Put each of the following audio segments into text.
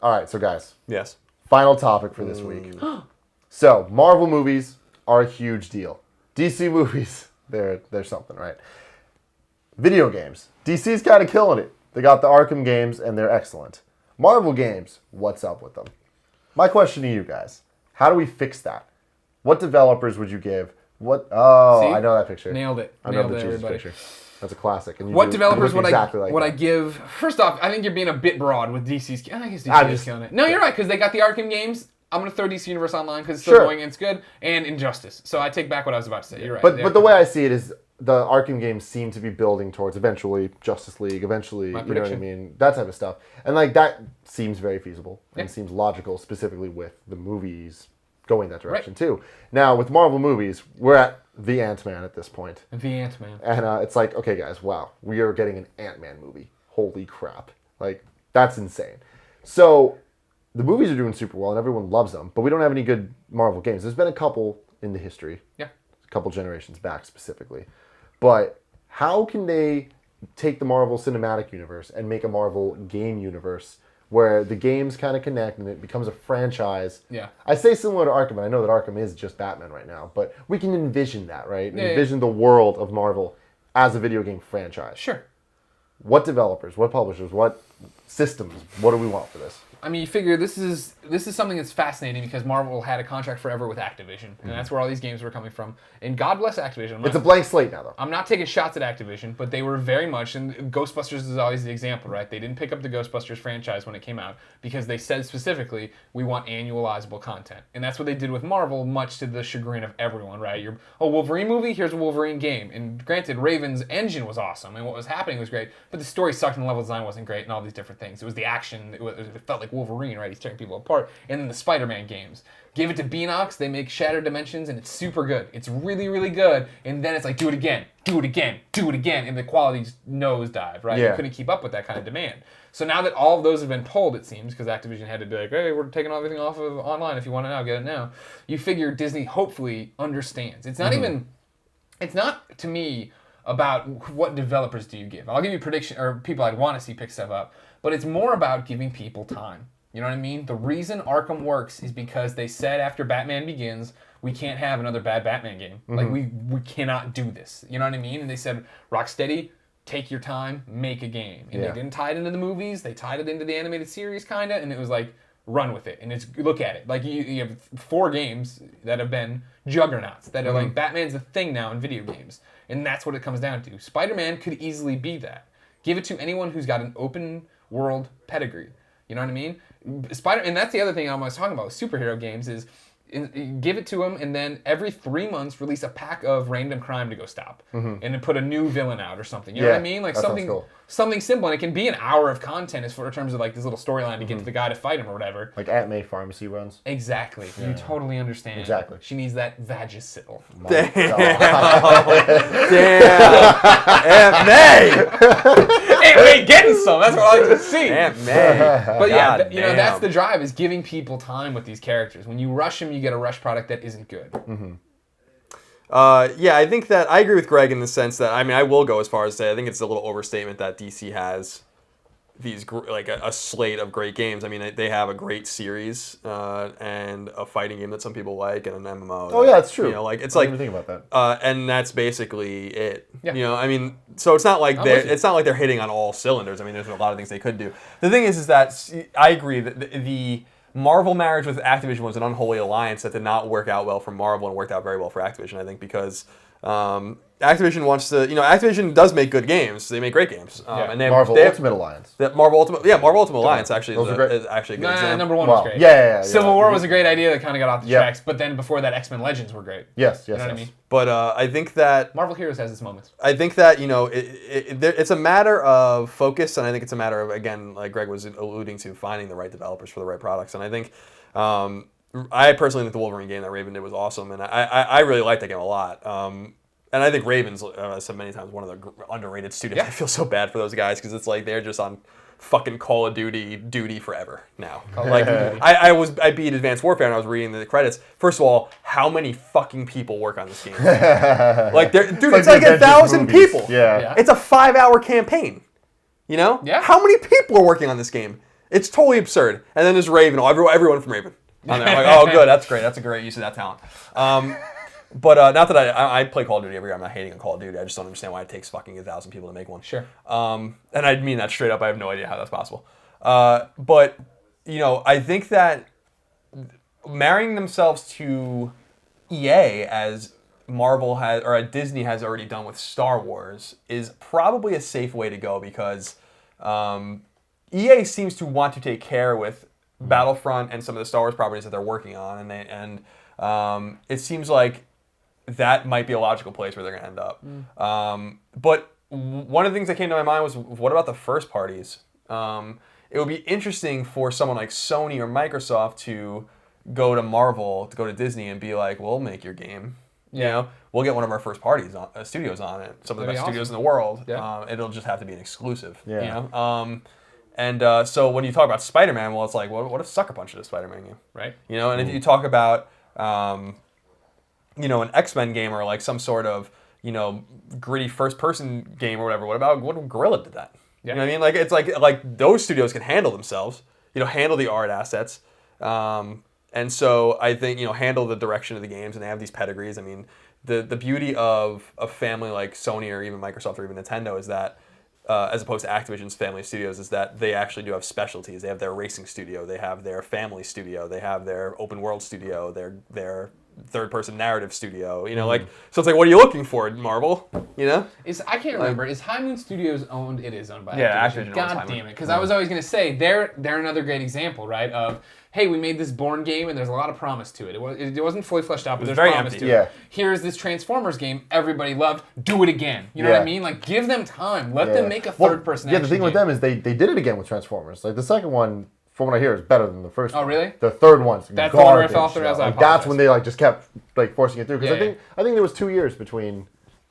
All right, so guys. Yes. Final topic for this week. So, Marvel movies are a huge deal. DC movies, they're something, right? Video games. DC's kind of killing it. They got the Arkham games, and they're excellent. Marvel games, what's up with them? My question to you guys, how do we fix that? What developers would you give? What? Oh, See? I know that picture. Nailed it. I Nailed know the it, Jesus everybody. picture. That's a classic. And What developers would exactly I give? First off, I think you're being a bit broad with DC's. I guess I'm DC is just- killing it. No, you're right, because they got the Arkham games. I'm going to throw DC Universe Online because it's still Sure. going and it's good. And Injustice. So I take back what I was about to say. You're right. But the way I see it is the Arkham games seem to be building towards eventually Justice League, eventually, you know what I prediction. mean? That type of stuff. And like that seems very feasible and Yeah. seems logical, specifically with the movies going that direction too. Now, with Marvel movies, we're at the Ant-Man at this point. The Ant-Man. And it's like, okay, guys, wow, we are getting an Ant-Man movie. Holy crap. Like, that's insane. So, the movies are doing super well and everyone loves them, but we don't have any good Marvel games. There's been a couple in the history. Yeah. A couple generations back specifically. But how can they take the Marvel Cinematic Universe and make a Marvel game universe where the games kind of connect and it becomes a franchise? Yeah. I say similar to Arkham, and I know that Arkham is just Batman right now, but we can envision that, right? Yeah, Envision the world of Marvel as a video game franchise. Sure. What developers, what publishers, what systems, what do we want for this? I mean, you figure this is something that's fascinating because Marvel had a contract forever with Activision, and that's where all these games were coming from. And God bless Activision. It's a blank slate now, though. I'm not taking shots at Activision, but they were very much, and Ghostbusters is always the example, right? They didn't pick up the Ghostbusters franchise when it came out because they said specifically, we want annualizable content. And that's what they did with Marvel, much to the chagrin of everyone, right? Wolverine movie, here's a Wolverine game. And granted, Raven's engine was awesome, and what was happening was great, but the story sucked and the level design wasn't great and all these different things. It was the action, it felt like Wolverine, right? He's tearing people apart. And then the Spider-Man games. Give it to Beanox, they make Shattered Dimensions, and it's super good. It's really, really good. And then it's like, do it again, do it again, do it again. And the quality just nosedive, right? Yeah. You couldn't keep up with that kind of demand. So now that all of those have been pulled, it seems, because Activision had to be like, hey, we're taking everything off of online. If you want it now, get it now. You figure Disney hopefully understands. It's not even, it's not, to me, about what developers do you give. I'll give you prediction, or people I'd want to see pick stuff up, but it's more about giving people time. You know what I mean? The reason Arkham works is because they said after Batman Begins, we can't have another bad Batman game. Like, we cannot do this. You know what I mean? And they said, Rocksteady, take your time, make a game. And they didn't tie it into the movies. They tied it into the animated series, kind of, and it was like, run with it. And it's look at it. Like, you have 4 games that have been juggernauts, that are like, Batman's the thing now in video games. And that's what it comes down to. Spider-Man could easily be that. Give it to anyone who's got an open world pedigree. You know what I mean? And that's the other thing I was talking about with superhero games is give it to them, and then every 3 months release a pack of random crime to go stop, and then put a new villain out or something. You know what I mean? Like that sounds cool. something simple, and it can be an hour of content in terms of like this little storyline to get to the guy to fight him or whatever. Like Aunt May pharmacy runs. Exactly. Yeah. You totally understand. Exactly. She needs that Vagisil. Damn. Aunt May. Aunt May getting some. That's what I like to see. Aunt May. But yeah, God you know, that's damn. the drive, is giving people time with these characters. When you rush them, you get a rush product that isn't good. Yeah, I think that I agree with Greg in the sense that, I mean, I will go as far as to say I think it's a little overstatement that DC has these like a slate of great games. I mean, they have a great series and a fighting game that some people like and an MMO. Oh, yeah, it's true. You know, like it's I like didn't even think about that. and that's basically it. Yeah. You know, I mean, so it's not like I'm with you. it's not like they're hitting on all cylinders. I mean, there's a lot of things they could do. The thing is that I agree that the Marvel marriage with Activision was an unholy alliance that did not work out well for Marvel and worked out very well for Activision, I think, because Activision wants to, you know, Activision does make good games. They make great games. And they have, Marvel Ultimate Alliance. Marvel Ultimate Alliance actually Those are great. is actually a good example. Number 1 Wow. was great. Yeah. Civil War was a great idea that kind of got off the Yep. tracks, but then before that, X-Men Legends were great. Yes. You know what I mean? But I think that Marvel Heroes has its moments. I think that, you know, it's a matter of focus, and I think it's a matter of, again, like Greg was alluding to, finding the right developers for the right products. And I think, I personally think the Wolverine game that Raven did was awesome, and I really liked that game a lot. And I think Raven's, I said many times, one of the underrated studios. Yeah. I feel so bad for those guys because it's like they're just on fucking Call of Duty forever now. Like I beat Advanced Warfare and I was reading the credits. First of all, how many fucking people work on this game? Like, it's like 1,000 people. Yeah. It's a 5-hour campaign. You know? Yeah. How many people are working on this game? It's totally absurd. And then there's Raven, everyone from Raven on there. I'm like, oh, good, that's great. That's a great use of that talent. But not that I play Call of Duty every year. I'm not hating on Call of Duty. I just don't understand why it takes fucking 1,000 people to make one. Sure. And I mean that straight up. I have no idea how that's possible. But, I think that marrying themselves to EA as Marvel has, or Disney has already done with Star Wars, is probably a safe way to go because EA seems to want to take care with Battlefront and some of the Star Wars properties that they're working on, and it seems like that might be a logical place where they're going to end up. But one of the things that came to my mind was, what about the first parties? It would be interesting for someone like Sony or Microsoft to go to Marvel, to go to Disney and be like, we'll make your game. We'll get one of our first parties studios on it. Some of the best studios in the world. Yeah. It'll just have to be an exclusive. Yeah. So when you talk about Spider-Man, well, it's like, what if Sucker Punch did a Spider-Man game? Right. And if you talk about, an X-Men game or like some sort of, gritty first-person game or whatever, what if Guerrilla did that? Yeah. You know what I mean? Like, it's like those studios can handle themselves, handle the art assets. And so I think, handle the direction of the games, and they have these pedigrees. I mean, the beauty of a family like Sony or even Microsoft or even Nintendo is that, as opposed to Activision's family of studios, is that they actually do have specialties. They have their racing studio, they have their family studio, they have their open world studio, their third-person narrative studio, so it's like, what are you looking for, Marvel, I can't remember, is High Moon Studios owned? It is owned by Activision. God damn it, because I was always going to say, they're another great example, right, of, hey, we made this Bourne game and there's a lot of promise to it. It wasn't fully fleshed out, but there's promise to it. Here's this Transformers game everybody loved. Do it again. You know what I mean? Like, give them time. Let them make a third-person action the thing with them is they did it again with Transformers. Like, the second one, from what I hear, is better than the first one. Oh, really? The third one's That's the one where I fell off the rails. That's when they just kept forcing it through. Because I think there was 2 years between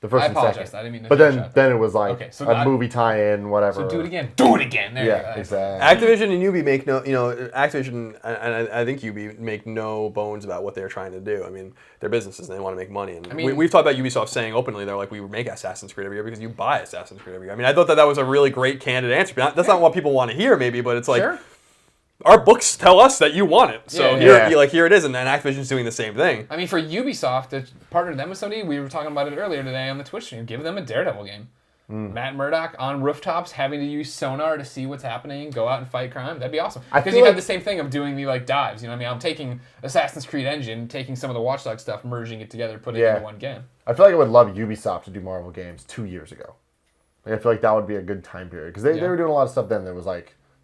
the first and second. I apologize. I didn't mean to. But then it was like a movie tie-in, whatever. So do it again. Do it again. There you go. Exactly. Activision and Ubi make Activision and I think Ubi make no bones about what they're trying to do. I mean, they're businesses and they want to make money. And we've talked about Ubisoft saying openly, they're like, we make Assassin's Creed every year because you buy Assassin's Creed every year. I mean, I thought that was a really great, candid answer. That's not what people want to hear, maybe, but it's like, our books tell us that you want it. So here it is, and then Activision's doing the same thing. I mean, for Ubisoft, to partner them with somebody, we were talking about it earlier today on the Twitch stream, give them a Daredevil game. Matt Murdock on rooftops having to use sonar to see what's happening, go out and fight crime. That'd be awesome. Because you have the same thing of doing the dives. You know what I mean? I'm taking Assassin's Creed engine, taking some of the Watch Dogs stuff, merging it together, putting it into one game. I feel like I would love Ubisoft to do Marvel games 2 years ago. I feel like that would be a good time period. Because they were doing a lot of stuff then that was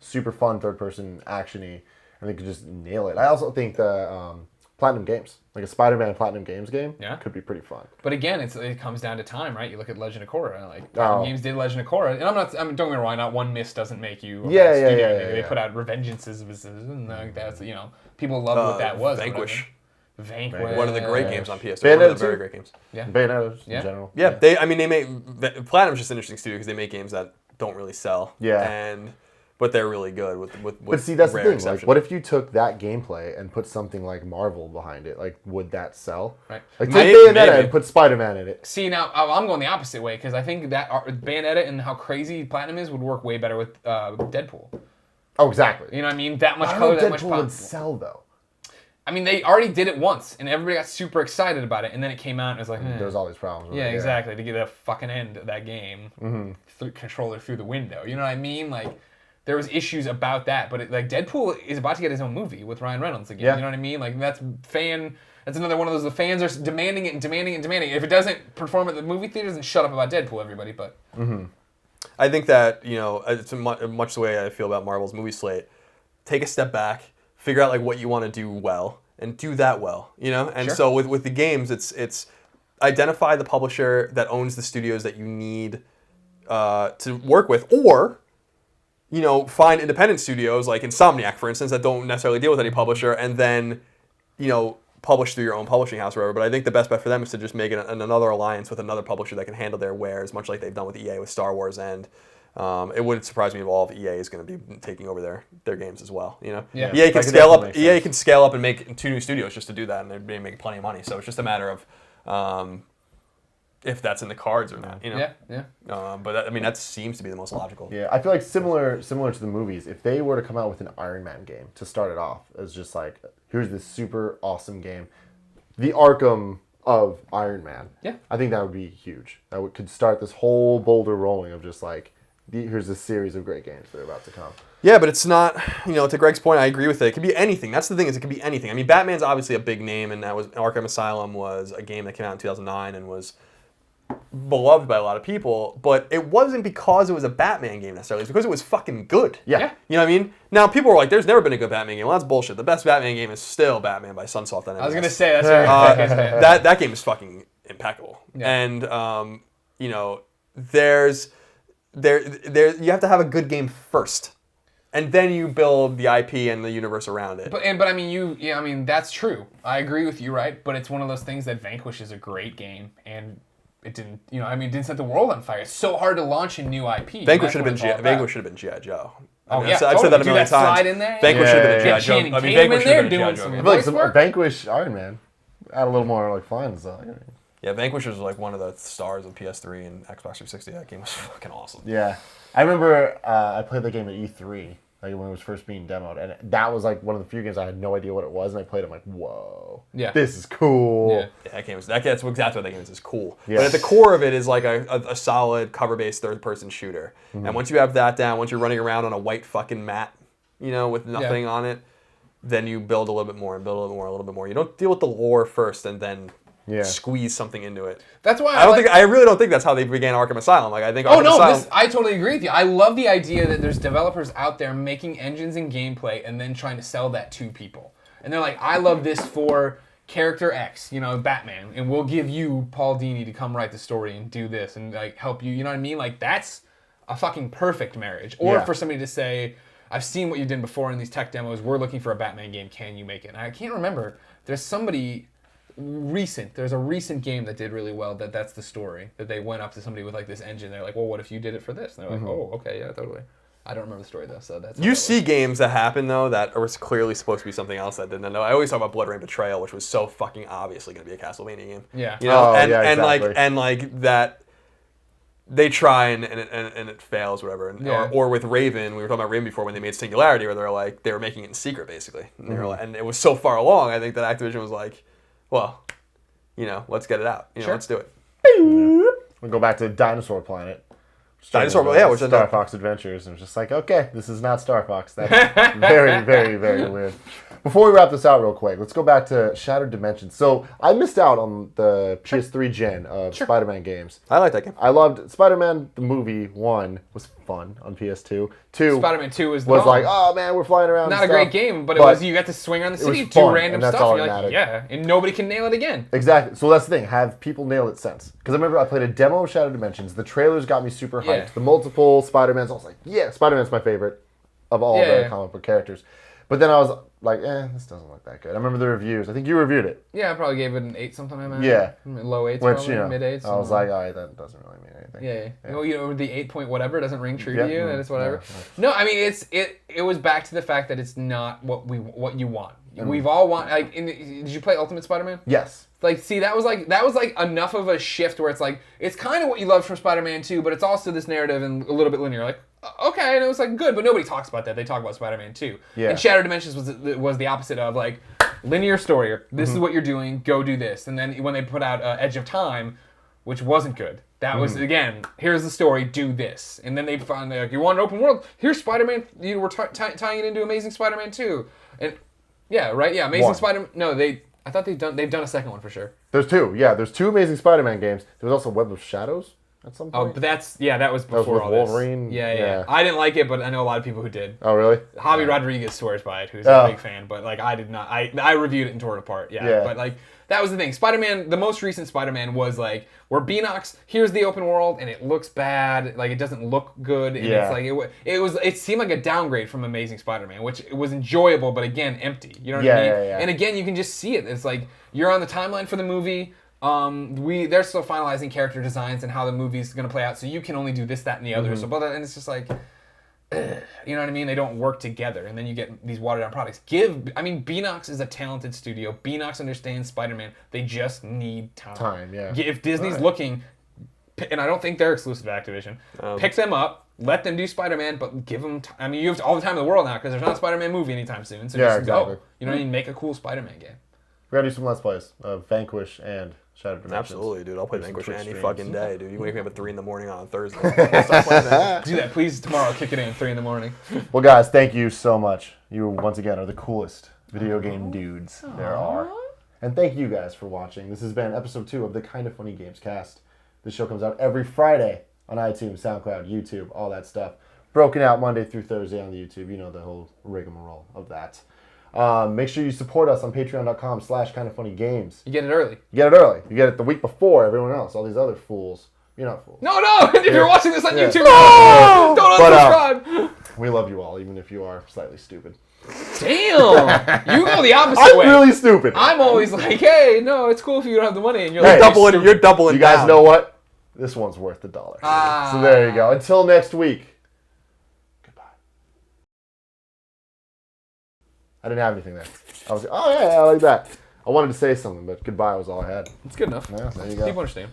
super fun, third-person, action-y, and they could just nail it. I also think the Platinum Games, like a Spider-Man Platinum Games game, could be pretty fun. But again, it comes down to time, right? You look at Legend of Korra, Platinum Games did Legend of Korra, and don't get me wrong, not one miss doesn't make you. They put out Revengeances, and that's people loved what that was. Vanquish. One of the great games on PS3. One of the very great games. Yeah. Bayonetta in general. Yeah, they make Platinum's just an interesting studio because they make games that don't really sell. Yeah. But they're really good with But see, that's the thing. Exception. What if you took that gameplay and put something like Marvel behind it? Would that sell? Right. Take Bayonetta and put Spider-Man in it. See, now I'm going the opposite way because I think that Bayonetta and how crazy Platinum is would work way better with Deadpool. Oh, exactly. You know what I mean? That much color, that much pop. Deadpool would sell though. I mean, they already did it once, and everybody got super excited about it, and then it came out, and it was like, There was all these problems. Yeah, exactly. To get the fucking end of that game, controller through the window. You know what I mean? There was issues about that, but Deadpool is about to get his own movie with Ryan Reynolds again. Yeah. You know what I mean? That's another one of those. The fans are demanding it and demanding it and demanding it. If it doesn't perform at the movie theaters, then shut up about Deadpool, everybody. But I think that it's much the way I feel about Marvel's movie slate. Take a step back, figure out what you want to do well, and do that well. And so with the games, it's identify the publisher that owns the studios that you need to work with, or find independent studios like Insomniac, for instance, that don't necessarily deal with any publisher, and then, publish through your own publishing house or whatever. But I think the best bet for them is to just make another alliance with another publisher that can handle their wares, much like they've done with EA with Star Wars. And it wouldn't surprise me if all of EA is going to be taking over their games as well. Yeah. EA can scale up. EA can scale up and make 2 new studios just to do that, and they're making plenty of money. So it's just a matter of if that's in the cards or not. Yeah. But that seems to be the most logical. Yeah, I feel like similar to the movies, if they were to come out with an Iron Man game to start it off, as just like, here's this super awesome game, the Arkham of Iron Man. Yeah. I think that would be huge. Could start this whole boulder rolling of just like, here's a series of great games that are about to come. Yeah, but it's not, to Greg's point, I agree with it. It could be anything. That's the thing, is it could be anything. I mean, Batman's obviously a big name, and Arkham Asylum was a game that came out in 2009 and was beloved by a lot of people, but it wasn't because it was a Batman game necessarily. It's because it was fucking good. Yeah. You know what I mean? Now, people were like, there's never been a good Batman game. Well, that's bullshit. The best Batman game is still Batman by Sunsoft. I was going to say, that's what you're thinking, isn't it? That game is fucking impeccable. Yeah. And, you have to have a good game first. And then you build the IP and the universe around it. But I mean, that's true. I agree with you, right? But it's one of those things that Vanquish is a great game, and it didn't, it didn't set the world on fire. It's so hard to launch a new IP. Vanquish should have been G.I. Joe. I've said that a million times. Slide in there? Vanquish should have been Get G.I. Joe. Channing Tatum Vanquish in there should have been doing G.I. some Joe. I feel like voice some work. Vanquish Iron Man. Add a little more like fun. Yeah, Vanquish was like one of the stars of PS3 and Xbox 360. That game was fucking awesome. Yeah. I remember I played the game at E3. Like when it was first being demoed, and that was like one of the few games I had no idea what it was, and I played it. I'm like, whoa, this is cool. Yeah. That's exactly what that game is. It's cool, Yeah. but at the core of it is like a solid cover-based third-person shooter. Mm-hmm. And once you have that down, once you're running around on a white fucking mat, with nothing on it, then you build a little bit more and build a little bit more. You don't deal with the lore first and then squeeze something into it. That's why I really don't think that's how they began Arkham Asylum. Like I think. I totally agree with you. I love the idea that there's developers out there making engines and gameplay and then trying to sell that to people. And they're like, I love this for character X, Batman, and we'll give you Paul Dini to come write the story and do this and like help you. You know what I mean? Like that's a fucking perfect marriage. Or for somebody to say, I've seen what you did before in these tech demos. We're looking for a Batman game. Can you make it? And I can't remember. There's a recent game that did really well that's the story, that they went up to somebody with like this engine. They're like, well, what if you did it for this? And they're like, oh, okay, yeah, totally. I don't remember the story though, so that's... You see games that happen though that are clearly supposed to be something else that didn't know. I always talk about Blood Rain Betrayal, which was so fucking obviously going to be a Castlevania game. Yeah. And like that they try and it fails, whatever. Or with Raven, we were talking about Raven before when they made Singularity, where they were making it in secret basically, and they were like, and it was so far along. I think that Activision was like, well, let's get it out. Let's do it. We'll go back to Dinosaur Planet. Which Star Fox Adventures, and it was just like, okay, this is not Star Fox. That's very, very, very weird. Before we wrap this out real quick, let's go back to Shattered Dimensions. So I missed out on the PS3 gen of Spider-Man games. I like that game. I loved Spider-Man, the movie. 1 was fun on PS2. 2 Spider-Man 2 was like, oh man, we're flying around. Not a great game, but it was, you got to swing around the city, do random stuff, and you're like, yeah, and nobody can nail it again. Exactly. So that's the thing. Have people nail it since. Because I remember I played a demo of Shattered Dimensions. The trailers got me super hyped. Yeah. The multiple Spider-Mans, I was like, yeah, Spider-Man's my favorite of all the comic book characters. But then I was like, this doesn't look that good. I remember the reviews. I think you reviewed it. Yeah, I probably gave it an 8 something. Yeah. Low 8s, Which, probably, mid 8s. I was like, all right, that doesn't really mean anything. Yeah. The 8 point whatever doesn't ring true to you. That is whatever. Yeah. No, I mean it was back to the fact that it's not what you want. We've all want like. Did you play Ultimate Spider-Man? Yes. Like, see, that was like enough of a shift where it's like it's kind of what you loved from Spider-Man 2, but it's also this narrative and a little bit linear. Like, okay, and it was like good, but nobody talks about that. They talk about Spider-Man 2. Yeah. And Shattered Dimensions was the opposite of like linear story. This is what you're doing. Go do this. And then when they put out Edge of Time, which wasn't good. That was again. Here's the story. Do this. And then they finally like, you want an open world? Here's Spider-Man. We're tying it into Amazing Spider-Man 2. And yeah, right. Yeah, Amazing Spider-Man. No, I thought they've done a second one for sure. There's 2. Yeah, there's 2 Amazing Spider-Man games. There was also Web of Shadows at some point. Oh, but that was before with all Wolverine. this. Yeah. I didn't like it, but I know a lot of people who did. Oh, really? Javi Rodriguez swears by it, who's a big fan, but like I did not. I reviewed it and tore it apart. Yeah. But like that was the thing. Spider-Man, the most recent Spider-Man was like, we're Beanox, here's the open world, and it looks bad. Like it doesn't look good, and it's like it seemed like a downgrade from Amazing Spider-Man, which was enjoyable, but again empty. You know what I mean? Yeah. And again, you can just see it. It's like you're on the timeline for the movie. They're still finalizing character designs and how the movie's gonna play out, so you can only do this, that, and the other. So, and it's just like, you know what I mean? They don't work together, and then you get these watered down products. Beanox is a talented studio. Beanox understands Spider-Man. They just need time. Time, yeah. If Disney's looking, and I don't think they're exclusive to Activision, pick them up, let them do Spider-Man, but give them time. I mean, you have all the time in the world now because there's not a Spider-Man movie anytime soon. So just exactly. go. You know what I mean? Make a cool Spider-Man game. We gotta do some Let's Plays of Vanquish and Shattered Dimensions. Absolutely, dude. I'll play Vanquish Twitch any streams. fucking day, dude. You can wake me up at 3 in the morning on a Thursday. I'll start playing that. Do that, please. Tomorrow, I'll kick it in at 3 in the morning. Well, guys, thank you so much. You, once again, are the coolest video game dudes there are. And thank you guys for watching. This has been episode 2 of the Kind of Funny Gamescast. This show comes out every Friday on iTunes, SoundCloud, YouTube, all that stuff. Broken out Monday through Thursday on the YouTube. You know the whole rigmarole of that. Make sure you support us on patreon.com/kindoffunnygames. You get it early. You get it early. You get it the week before everyone else. All these other fools. You're not fools. No! If you're watching this on YouTube, No! don't But, unsubscribe. We love you all, even if you are slightly stupid. Damn! You go the opposite I'm way. really stupid. I'm always like, hey, no, it's cool if you don't have the money. And you're Hey, like, You're doubling You guys down. know what? This one's worth $1. So there you go. Until next week. Goodbye. I didn't have anything there. I was I like that. I wanted to say something, but goodbye was all I had. It's good enough. Yeah, there you go. People understand.